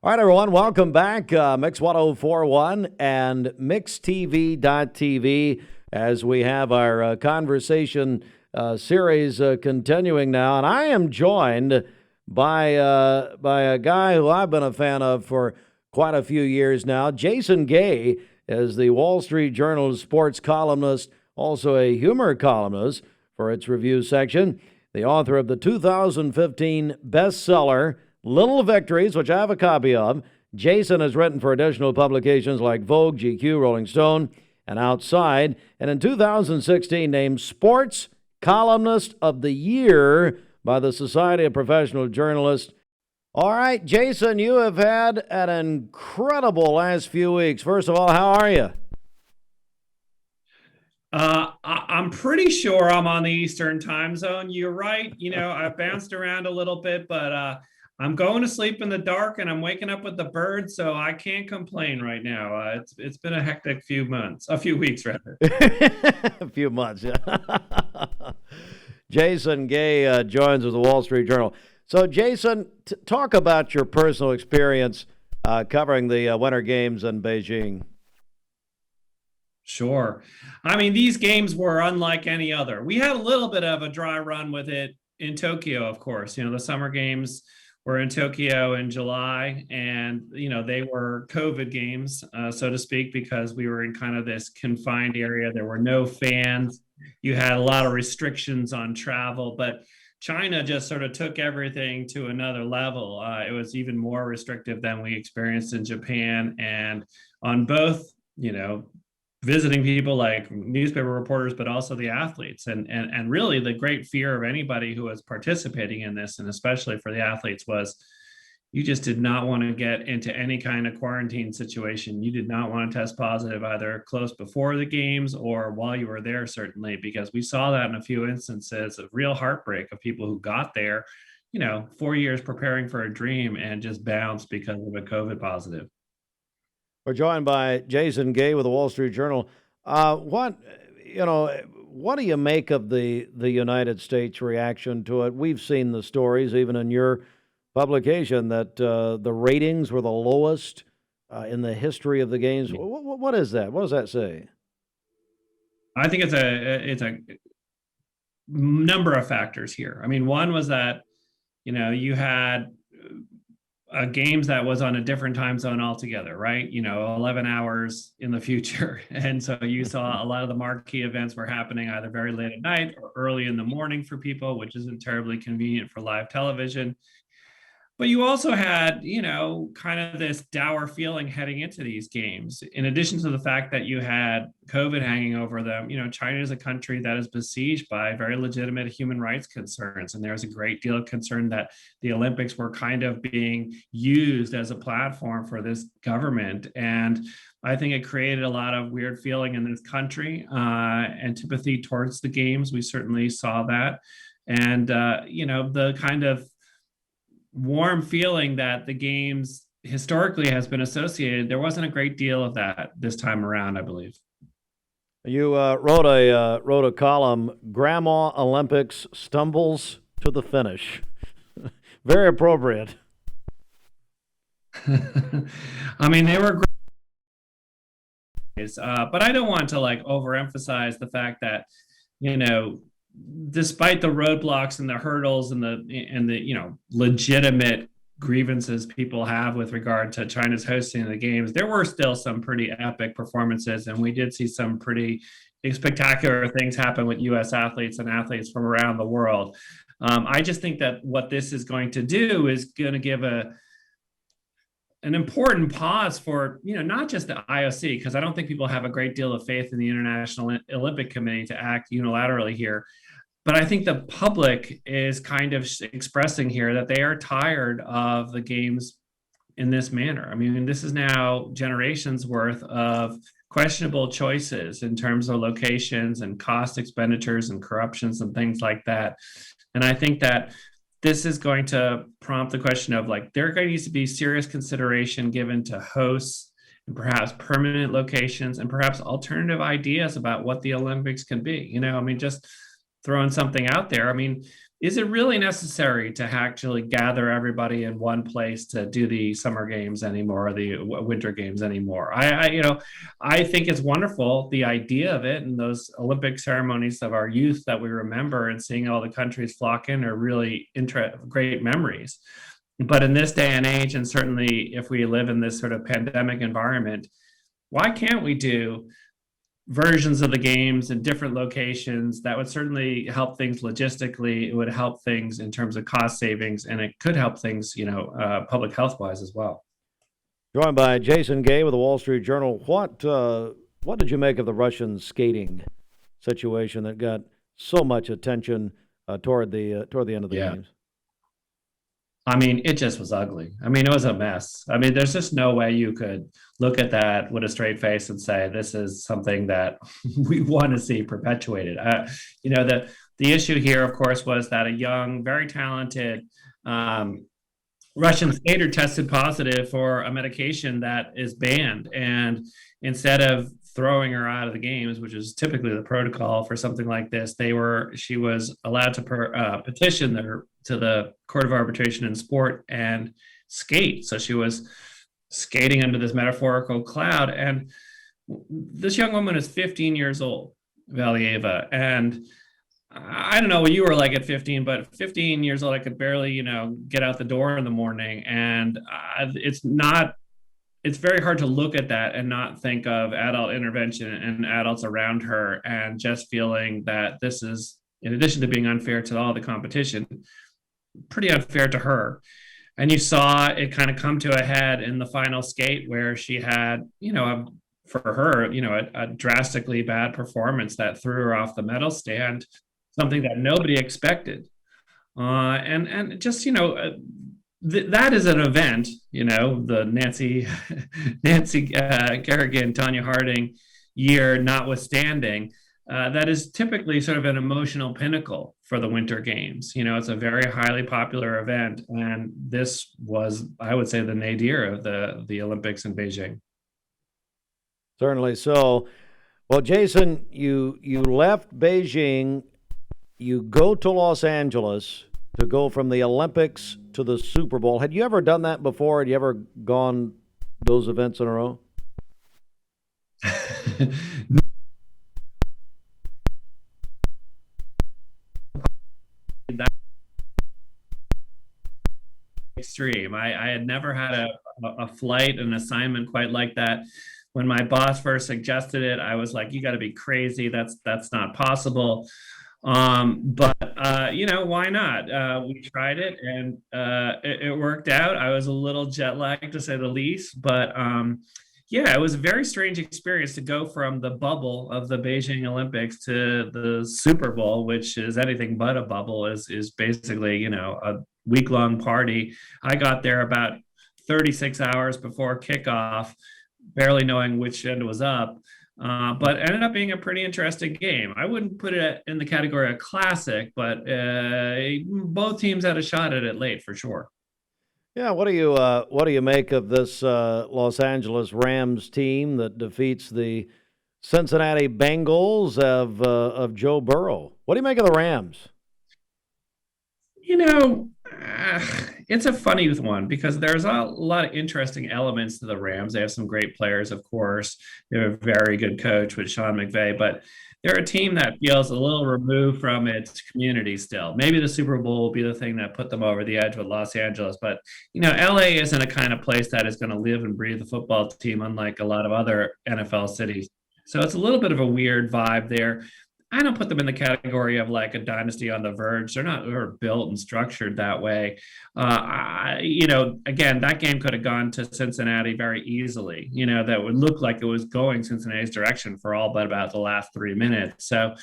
All right, everyone, welcome back. Mix 1041 and MixTV.tv as we have our conversation series continuing now. And I am joined by a guy who I've been a fan of for quite a few years now. Jason Gay is the Wall Street Journal sports columnist, also a humor columnist for its review section, the author of the 2015 bestseller, Little Victories, which I have a copy of. Jason has written for additional publications like Vogue, GQ, Rolling Stone, and Outside, and in 2016 named Sports Columnist of the Year by the Society of Professional Journalists. All right, Jason, you have had an incredible last few weeks. First of all, how are you? I'm pretty sure I'm on the Eastern time zone. You're right. I bounced around a little bit, but I'm going to sleep in the dark and I'm waking up with the birds, so I can't complain right now. It's been a hectic a few weeks rather. A few months, yeah. Jason Gay joins with the Wall Street Journal. So, Jason, talk about your personal experience covering the Winter Games in Beijing. Sure. I mean, these games were unlike any other. We had a little bit of a dry run with it in Tokyo, of course. The Summer Games were in Tokyo in July, and, they were COVID games, so to speak, because we were in kind of this confined area. There were no fans. You had a lot of restrictions on travel, but China just sort of took everything to another level. It was even more restrictive than we experienced in Japan. And on both, visiting people like newspaper reporters, but also the athletes. And really the great fear of anybody who was participating in this, and especially for the athletes, was you just did not want to get into any kind of quarantine situation. You did not want to test positive either close before the games or while you were there, certainly, because we saw that in a few instances of real heartbreak of people who got there, 4 years preparing for a dream and just bounced because of a COVID positive. We're joined by Jason Gay with the Wall Street Journal. What do you make of the United States reaction to it? We've seen the stories, even in your publication, that the ratings were the lowest in the history of the games. What is that? What does that say? I think it's a number of factors here. I mean, one was that you had games that was on a different time zone altogether, right? 11 hours in the future. And so you saw a lot of the marquee events were happening either very late at night or early in the morning for people, which isn't terribly convenient for live television. But you also had, kind of this dour feeling heading into these games. In addition to the fact that you had COVID hanging over them, China is a country that is besieged by very legitimate human rights concerns. And there's a great deal of concern that the Olympics were kind of being used as a platform for this government. And I think it created a lot of weird feeling in this country, antipathy towards the games. We certainly saw that. And, the kind of warm feeling that the games historically has been associated, there wasn't a great deal of that this time around, I believe. You wrote a column, Grandma Olympics Stumbles to the Finish. Very appropriate. I mean, they were great, but I don't want to overemphasize the fact that, despite the roadblocks and the hurdles and the legitimate grievances people have with regard to China's hosting of the games, there were still some pretty epic performances, and we did see some pretty spectacular things happen with U.S. athletes and athletes from around the world. I just think that what this is going to do is going to give an important pause for, not just the IOC, because I don't think people have a great deal of faith in the International Olympic Committee to act unilaterally here. But I think the public is kind of expressing here that they are tired of the games in this manner. I mean, this is now generations worth of questionable choices in terms of locations and cost expenditures and corruptions and things like that. And I think that this is going to prompt the question of there needs to be serious consideration given to hosts and perhaps permanent locations and perhaps alternative ideas about what the Olympics can be. Just throwing something out there. I mean, is it really necessary to actually gather everybody in one place to do the summer games anymore, or the winter games anymore? I think it's wonderful, the idea of it, and those Olympic ceremonies of our youth that we remember, and seeing all the countries flock in are really great memories. But in this day and age, and certainly if we live in this sort of pandemic environment, why can't we do versions of the games in different locations? That would certainly help things logistically. It would help things in terms of cost savings, and it could help things, public health wise as well. Joined by Jason Gay with the Wall Street Journal. What did you make of the Russian skating situation that got so much attention toward the end of the games? I mean, it just was ugly. I mean, it was a mess. I mean, there's just no way you could look at that with a straight face and say this is something that we want to see perpetuated. The issue here, of course, was that a young, very talented Russian skater tested positive for a medication that is banned, and instead of throwing her out of the games, which is typically the protocol for something like this, she was allowed to petition to the Court of Arbitration in Sport and skate. So she was skating under this metaphorical cloud. And this young woman is 15 years old, Valieva. And I don't know what you were like at 15, but 15 years old, I could barely, get out the door in the morning. And it's very hard to look at that and not think of adult intervention and adults around her, and just feeling that this is, in addition to being unfair to all the competition, pretty unfair to her. And you saw it kind of come to a head in the final skate, where she had, for her, a drastically bad performance that threw her off the medal stand, something that nobody expected. And just, that is an event, the Nancy Kerrigan, Tanya Harding year notwithstanding, that is typically sort of an emotional pinnacle for the Winter Games. It's a very highly popular event, and this was, I would say, the nadir of the Olympics in Beijing. Certainly so. Well, Jason, you left Beijing, you go to Los Angeles to go from the Olympics to the Super Bowl. Had you ever done that before? Had you ever gone those events in a row? Extreme. I had never had a flight, an assignment quite like that. When my boss first suggested it, I was like, you got to be crazy. That's not possible. But why not? We tried it, and it worked out. I was a little jet lagged, to say the least, but it was a very strange experience to go from the bubble of the Beijing Olympics to the Super Bowl, which is anything but a bubble. Is basically, a week-long party. I got there about 36 hours before kickoff, barely knowing which end was up. But ended up being a pretty interesting game. I wouldn't put it in the category of classic, but both teams had a shot at it late, for sure. Yeah, what do you make of this Los Angeles Rams team that defeats the Cincinnati Bengals of Joe Burrow? What do you make of the Rams? It's a funny one, because there's a lot of interesting elements to the Rams. They have some great players, of course. They have a very good coach with Sean McVay, but they're a team that feels a little removed from its community still. Maybe the Super Bowl will be the thing that put them over the edge with Los Angeles, but LA isn't a kind of place that is going to live and breathe the football team, unlike a lot of other NFL cities. So it's a little bit of a weird vibe there. I don't put them in the category of like a dynasty on the verge. They're built and structured that way. Again, that game could have gone to Cincinnati very easily. That would look like it was going Cincinnati's direction for all but about the last 3 minutes. So,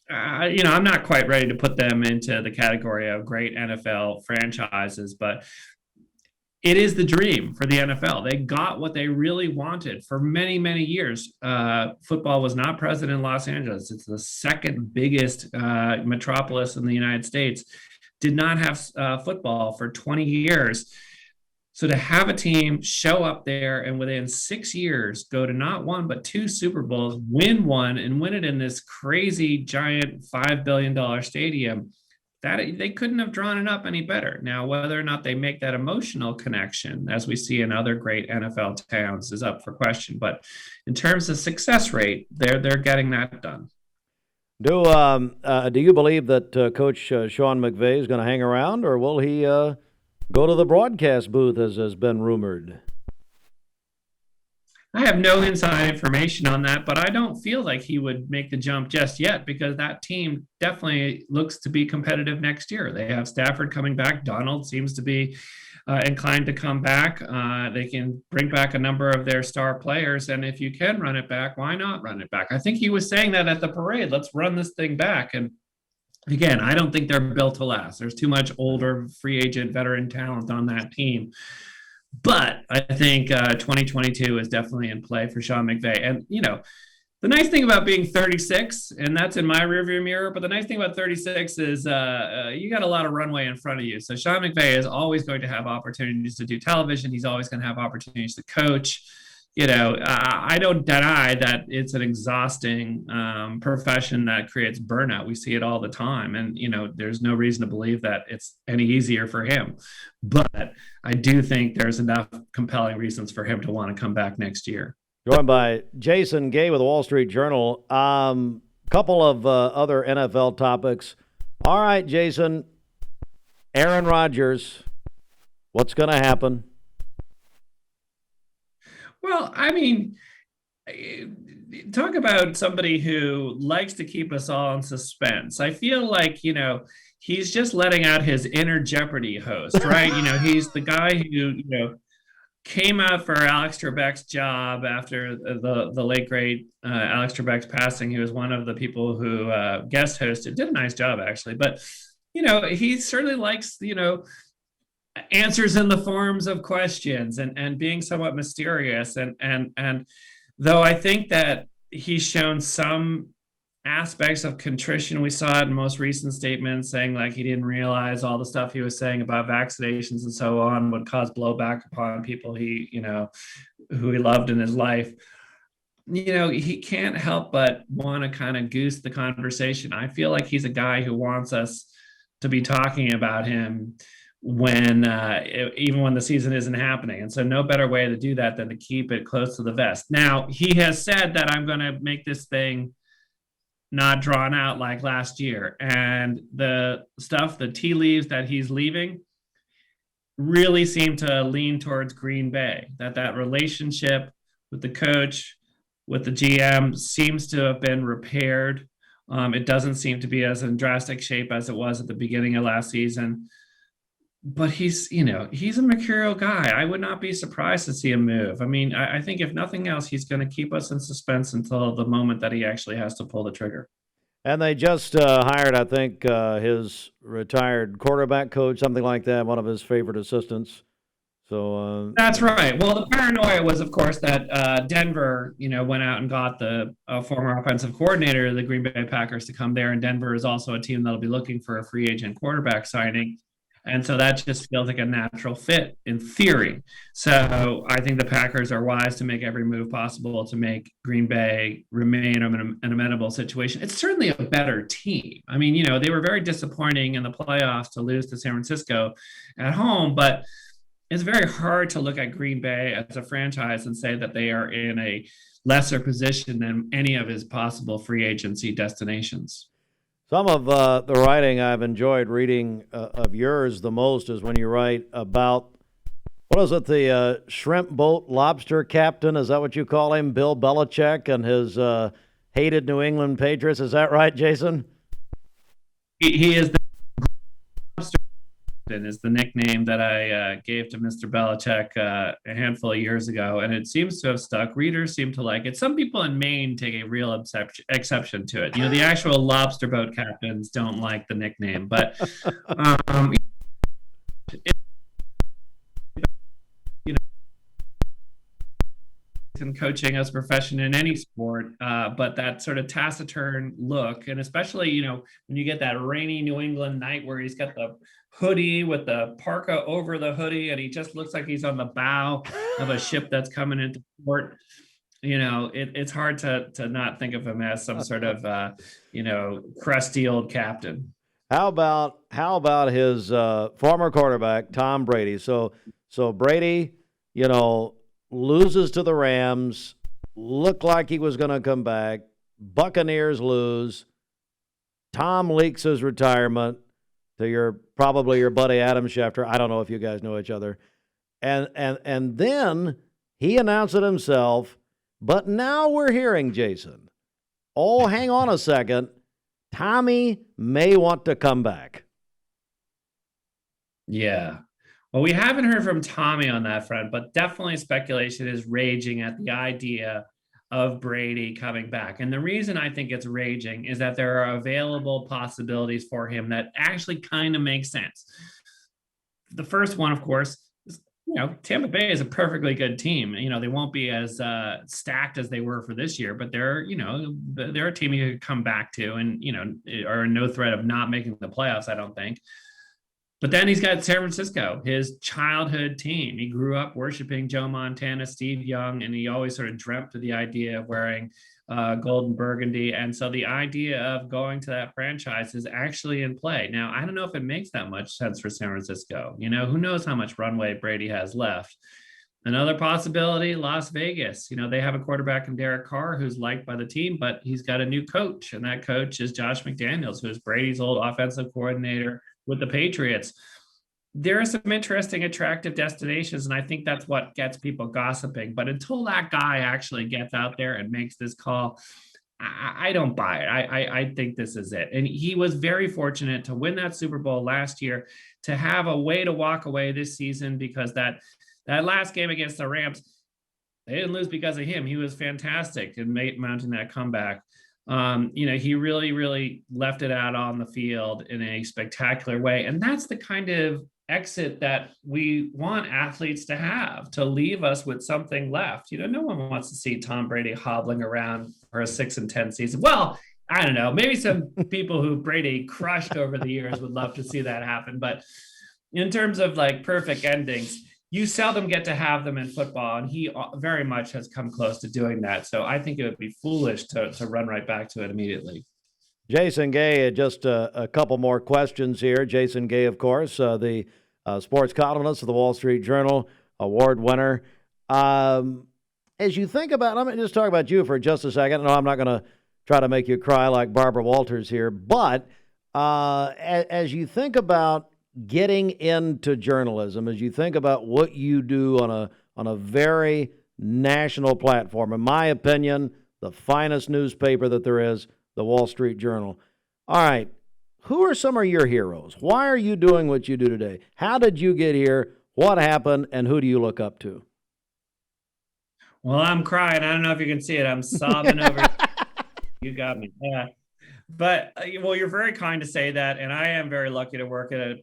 I'm not quite ready to put them into the category of great NFL franchises, but it is the dream for the NFL. They got what they really wanted for many, many years. Football was not present in Los Angeles. It's the second biggest metropolis in the United States. Did not have football for 20 years. So to have a team show up there and within 6 years go to not one, but 2 Super Bowls, win one, and win it in this crazy, giant $5 billion stadium, that they couldn't have drawn it up any better. Now, whether or not they make that emotional connection, as we see in other great NFL towns, is up for question. But in terms of success rate, they're getting that done. Do you believe that Coach Sean McVay is going to hang around, or will he go to the broadcast booth, as has been rumored? I have no inside information on that, but I don't feel like he would make the jump just yet because that team definitely looks to be competitive next year. They have Stafford coming back. Donald seems to be inclined to come back. They can bring back a number of their star players. And if you can run it back, why not run it back? I think he was saying that at the parade. Let's run this thing back. And again, I don't think they're built to last. There's too much older free agent veteran talent on that team. But I think 2022 is definitely in play for Sean McVay. And, the nice thing about being 36, and that's in my rearview mirror, but the nice thing about 36 is you got a lot of runway in front of you. So Sean McVay is always going to have opportunities to do television. He's always going to have opportunities to coach. I don't deny that it's an exhausting profession that creates burnout. We see it all the time. And, there's no reason to believe that it's any easier for him. But I do think there's enough compelling reasons for him to want to come back next year. Joined by Jason Gay with the Wall Street Journal. Couple of other NFL topics. All right, Jason, Aaron Rodgers, what's going to happen? Well, I mean, talk about somebody who likes to keep us all in suspense. I feel like, he's just letting out his inner Jeopardy host, right? He's the guy who, came out for Alex Trebek's job after the late, great Alex Trebek's passing. He was one of the people who guest hosted, did a nice job, actually. But, he certainly likes, answers in the forms of questions and being somewhat mysterious. And though I think that he's shown some aspects of contrition, we saw it in most recent statements saying like he didn't realize all the stuff he was saying about vaccinations and so on would cause blowback upon people who he loved in his life. He can't help but want to kind of goose the conversation. I feel like he's a guy who wants us to be talking about him even when the season isn't happening. And so no better way to do that than to keep it close to the vest. Now, he has said that I'm going to make this thing not drawn out like last year. And the tea leaves that he's leaving really seem to lean towards Green Bay, that relationship with the coach, with the GM seems to have been repaired. It doesn't seem to be as in drastic shape as it was at the beginning of last season. But he's a mercurial guy. I would not be surprised to see him move. I mean, I think if nothing else, he's going to keep us in suspense until the moment that he actually has to pull the trigger. And they just hired, I think, his retired quarterback coach, something like that, one of his favorite assistants. So that's right. Well, the paranoia was, of course, that Denver, went out and got the former offensive coordinator of the Green Bay Packers to come there. And Denver is also a team that'll be looking for a free agent quarterback signing. And so that just feels like a natural fit in theory. So I think the Packers are wise to make every move possible to make Green Bay remain in an amenable situation. It's certainly a better team. I mean, they were very disappointing in the playoffs to lose to San Francisco at home, but it's very hard to look at Green Bay as a franchise and say that they are in a lesser position than any of his possible free agency destinations. Some of the writing I've enjoyed reading of yours the most is when you write about, what is it, the shrimp boat lobster captain? Is that what you call him? Bill Belichick and his hated New England Patriots. Is that right, Jason? He is the lobster captain is the nickname that I gave to Mr. Belichick a handful of years ago, and it seems to have stuck. Readers seem to like it. Some people in Maine take a real exception to it. The actual lobster boat captains don't like the nickname, but in coaching as a profession in any sport, but that sort of taciturn look, and especially when you get that rainy New England night where he's got the hoodie with the parka over the hoodie and he just looks like he's on the bow of a ship that's coming into port. It's hard to not think of him as some sort of crusty old captain. How about his former quarterback Tom Brady? So Brady, loses to the Rams. Looked like he was going to come back. Buccaneers lose. Tom leaks his retirement to probably your buddy Adam Schefter. I don't know if you guys know each other. And then he announced it himself. But now we're hearing, Jason, oh, hang on a second. Tommy may want to come back. Yeah. Well, we haven't heard from Tommy on that front, but definitely speculation is raging at the idea of Brady coming back. And the reason I think it's raging is that there are available possibilities for him that actually kind of make sense. The first one, of course, is, Tampa Bay is a perfectly good team. They won't be as stacked as they were for this year, but they're a team you could come back to and, are no threat of not making the playoffs, I don't think. But then he's got San Francisco, his childhood team. He grew up worshiping Joe Montana, Steve Young, and he always sort of dreamt of the idea of wearing gold and burgundy. And so the idea of going to that franchise is actually in play. Now, I don't know if it makes that much sense for San Francisco. Who knows how much runway Brady has left. Another possibility, Las Vegas. They have a quarterback in Derek Carr who's liked by the team, but he's got a new coach, and that coach is Josh McDaniels, who's Brady's old offensive coordinator with the Patriots. There are some interesting, attractive destinations, and I think that's what gets people gossiping. But until that guy actually gets out there and makes this call, I don't buy it. I think this is it. And he was very fortunate to win that Super Bowl last year, to have a way to walk away this season, because that last game against the Rams, they didn't lose because of him. He was fantastic in mounting that comeback. He really, really left it out on the field in a spectacular way. And that's the kind of exit that we want athletes to have, to leave us with something left. No one wants to see Tom Brady hobbling around for a 6-10 season. Well, I don't know. Maybe some people who Brady crushed over the years would love to see that happen. But in terms of like perfect endings, you seldom get to have them in football, and he very much has come close to doing that. So I think it would be foolish to run right back to it immediately. Jason Gay, just a couple more questions here. Jason Gay, of course, the sports columnist of the Wall Street Journal, award winner. As you think about, let me just talk about you for just a second. No, I'm not going to try to make you cry like Barbara Walters here, but as you think about getting into journalism, as you think about what you do on a very national platform, in my opinion, the finest newspaper that there is, the Wall Street Journal. All right, who are some of your heroes? Why are you doing what you do today? How did you get here? What happened? And who do you look up to? Well, I'm crying. I don't know if you can see it. I'm sobbing over. You got me. Yeah. But well, you're very kind to say that, and I am very lucky to work at a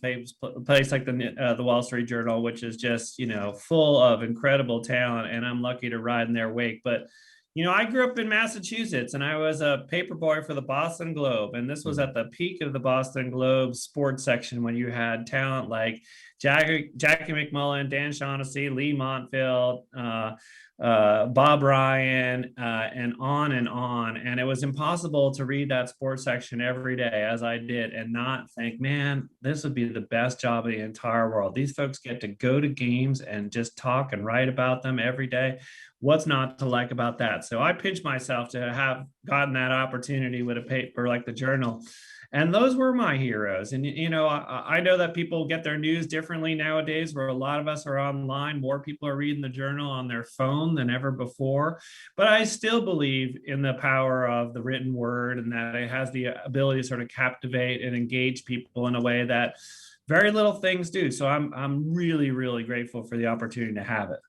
place like the Wall Street Journal, which is just full of incredible talent, and I'm lucky to ride in their wake. But I grew up in Massachusetts, and I was a paper boy for the Boston Globe, and this was at the peak of the Boston Globe sports section, when you had talent like Jackie McMullen, Dan Shaughnessy, Lee Montfield, Bob Ryan, and on and on. And it was impossible to read that sports section every day, as I did, and not think, man, this would be the best job in the entire world. These folks get to go to games and just talk and write about them every day. What's not to like about that? So I pinched myself to have gotten that opportunity with a paper like the Journal. And those were my heroes. And, I know that people get their news differently nowadays, where a lot of us are online. More people are reading the Journal on their phone than ever before. But I still believe in the power of the written word, and that it has the ability to sort of captivate and engage people in a way that very little things do. So I'm really, really grateful for the opportunity to have it.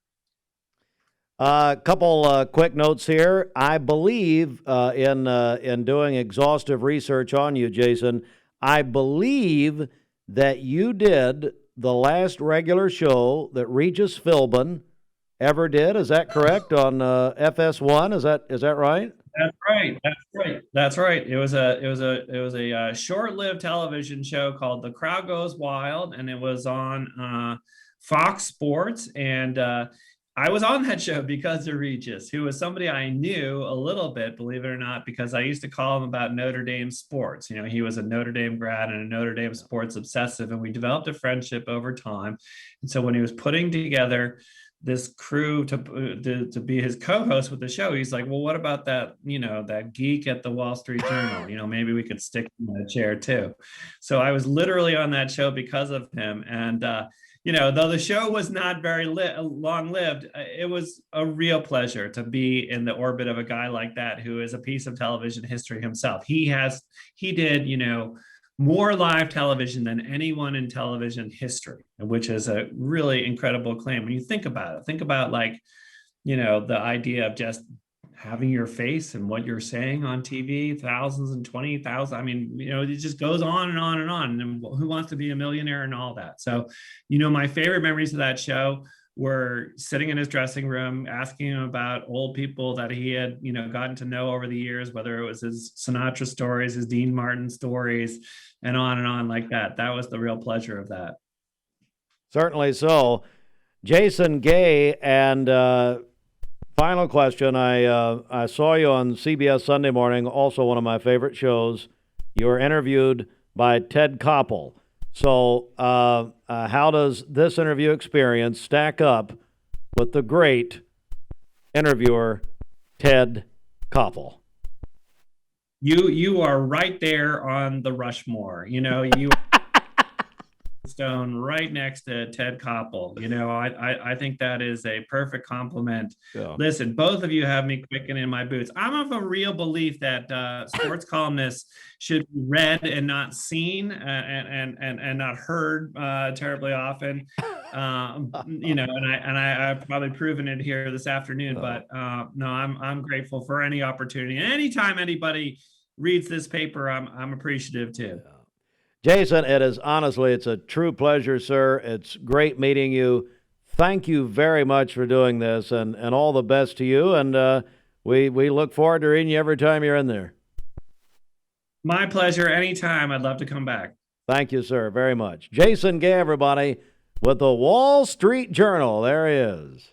A couple quick notes here. I believe in doing exhaustive research on you, Jason, I believe that you did the last regular show that Regis Philbin ever did. Is that correct? On FS1? Is that right? That's right. That's right. It was a short-lived television show called The Crowd Goes Wild, and it was on Fox Sports. And I was on that show because of Regis, who was somebody I knew a little bit, believe it or not, because I used to call him about Notre Dame sports. You know, he was a Notre Dame grad and a Notre Dame sports obsessive, and we developed a friendship over time. And so when he was putting together this crew to be his co-host with the show, he's like, well, what about that, you know, that geek at the Wall Street Journal? You know, maybe we could stick him in a chair too. So I was literally on that show because of him. And you know, though the show was not very long-lived, it was a real pleasure to be in the orbit of a guy like that, who is a piece of television history himself. He did, you know, more live television than anyone in television history, which is a really incredible claim. When you think about it, think about, like, you know, the idea of just having your face and what you're saying on TV, thousands and 20,000. I mean, you know, it just goes on and on and on. And Who Wants to Be a Millionaire and all that. So, you know, my favorite memories of that show were sitting in his dressing room, asking him about old people that he had, you know, gotten to know over the years, whether it was his Sinatra stories, his Dean Martin stories, and on like that. That was the real pleasure of that. Certainly so. Jason Gay, and final question. I saw you on CBS Sunday Morning, also one of my favorite shows. You were interviewed by Ted Koppel. So how does this interview experience stack up with the great interviewer, Ted Koppel? You are right there on the Rushmore. You know, you Stone right next to Ted Koppel. You know, I think that is a perfect compliment. Yeah. Listen, both of you have me quickening in my boots. I'm of a real belief that sports columnists should be read and not seen, and not heard terribly often. You know, and I've probably proven it here this afternoon. But no, I'm grateful for any opportunity. And anytime anybody reads this paper, I'm appreciative too. Yeah. Jason, it's a true pleasure, sir. It's great meeting you. Thank you very much for doing this, and all the best to you. And we look forward to reading you every time you're in there. My pleasure. Anytime. I'd love to come back. Thank you, sir, very much. Jason Gay, everybody, with the Wall Street Journal. There he is.